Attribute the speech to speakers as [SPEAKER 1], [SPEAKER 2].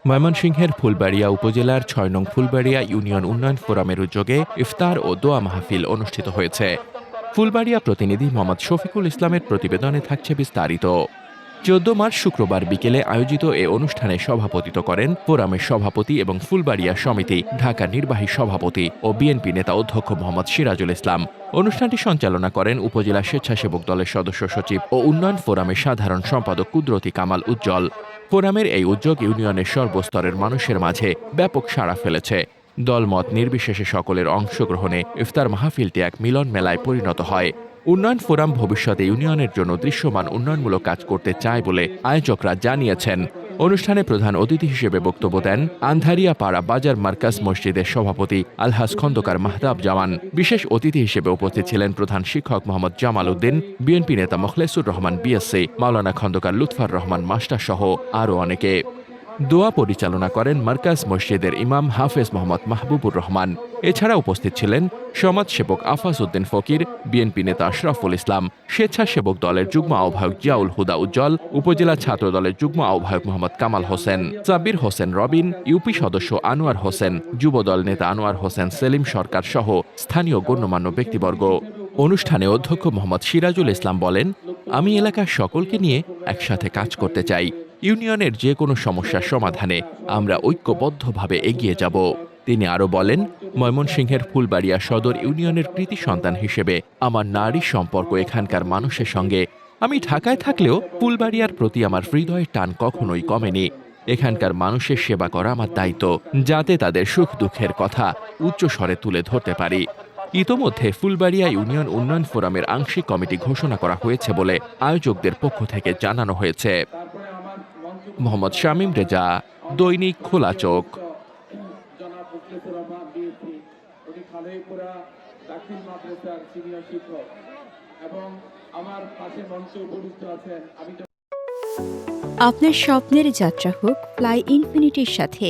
[SPEAKER 1] ময়মনসিংহের ফুলবাড়িয়া উপজেলার ৬ নং ফুলবাড়িয়া ইউনিয়ন উন্নয়ন ফোরামের উদ্যোগে ইফতার ও দোয়া মাহফিল অনুষ্ঠিত হয়েছে। ফুলবাড়িয়া প্রতিনিধি মোহাম্মদ শফিকুল ইসলামের প্রতিবেদনে থাকছে বিস্তারিত। ১৪ মার্চ শুক্রবার বিকেলে আয়োজিত এ অনুষ্ঠানে সভাপতিত্ব করেন ফোরামের সভাপতি এবং ফুলবাড়িয়া সমিতি ঢাকা নির্বাহী সভাপতি ও বিএনপি নেতা অধ্যক্ষ মোহাম্মদ সিরাজুল ইসলাম। অনুষ্ঠানটি সঞ্চালনা করেন উপজেলা স্বেচ্ছাসেবক দলের সদস্য সচিব ও উন্নয়ন ফোরামের সাধারণ সম্পাদক কুদরতি কামাল উজ্জ্বল। ফোরামের এই উদ্যোগ ইউনিয়নের সর্বস্তরের মানুষের মাঝে ব্যাপক সাড়া ফেলেছে। দলমত নির্বিশেষে সকলের অংশগ্রহণে ইফতার মাহফিলটি এক মিলন মেলায় পরিণত হয়। উন্নয়ন ফোরাম ভবিষ্যতে ইউনিয়নের জন্য দৃশ্যমান উন্নয়নমূলক কাজ করতে চায় বলে আয়োজকরা জানিয়েছেন। অনুষ্ঠানে প্রধান অতিথি হিসেবে বক্তব্য দেন আন্ধারিয়া পাড়া বাজার মার্কাজ মসজিদের সভাপতি আলহাজ খন্দকার মাহতাব জামান। বিশেষ অতিথি হিসেবে উপস্থিত ছিলেন প্রধান শিক্ষক মোহাম্মদ জামাল উদ্দিন, বিএনপি নেতা মোখলেসুর রহমান বিএসসি, মাওলানা খন্দকার লুৎফর রহমান মাস্টার সহ আরও অনেকে। দোয়া পরিচালনা করেন মার্কাজ মসজিদের ইমাম হাফেজ মোহাম্মদ মাহবুবুর রহমান। এছাড়া উপস্থিত ছিলেন সমাজসেবক আফাজ উদ্দিন ফকির, বিএনপি নেতা আশরাফুল ইসলাম, স্বেচ্ছাসেবক দলের যুগ্ম আহ্বায়ক জিয়াউল হুদা উজ্জ্বল, উপজেলা ছাত্র দলের যুগ্ম আহ্বায়ক মোহাম্মদ কামাল হোসেন, সাব্বির হোসেন রবিন, ইউপি সদস্য আনোয়ার হোসেন, যুবদল নেতা আনোয়ার হোসেন সেলিম সরকার সহ স্থানীয় গণ্যমান্য ব্যক্তিবর্গ। অনুষ্ঠানে অধ্যক্ষ মোহাম্মদ সিরাজুল ইসলাম বলেন, আমি এলাকার সকলকে নিয়ে একসাথে কাজ করতে চাই। ইউনিয়নের যে কোনো সমস্যার সমাধানে আমরা ঐক্যবদ্ধভাবে এগিয়ে যাব। তিনি আরও বলেন, ময়মনসিংহের ফুলবাড়িয়া সদর ইউনিয়নের কৃতি সন্তান হিসেবে আমার নারী সম্পর্ক এখানকার মানুষের সঙ্গে। আমি ঢাকায় থাকলেও ফুলবাড়িয়ার প্রতি আমার হৃদয়ের টান কখনোই কমেনি। এখানকার মানুষের সেবা করা আমার দায়িত্ব, যাতে তাদের সুখ দুঃখের কথা উচ্চস্বরে তুলে ধরতে পারি। ইতোমধ্যে ফুলবাড়িয়া ইউনিয়ন উন্নয়ন ফোরামের আংশিক কমিটি ঘোষণা করা হয়েছে বলে আয়োজকদের পক্ষ থেকে জানানো হয়েছে। মোহাম্মদ শামীম রেজা, দৈনিক খোলা চোখ।
[SPEAKER 2] আপনার স্বপ্নের যাত্রা হোক ফ্লাই ইনফিনিটির সাথে।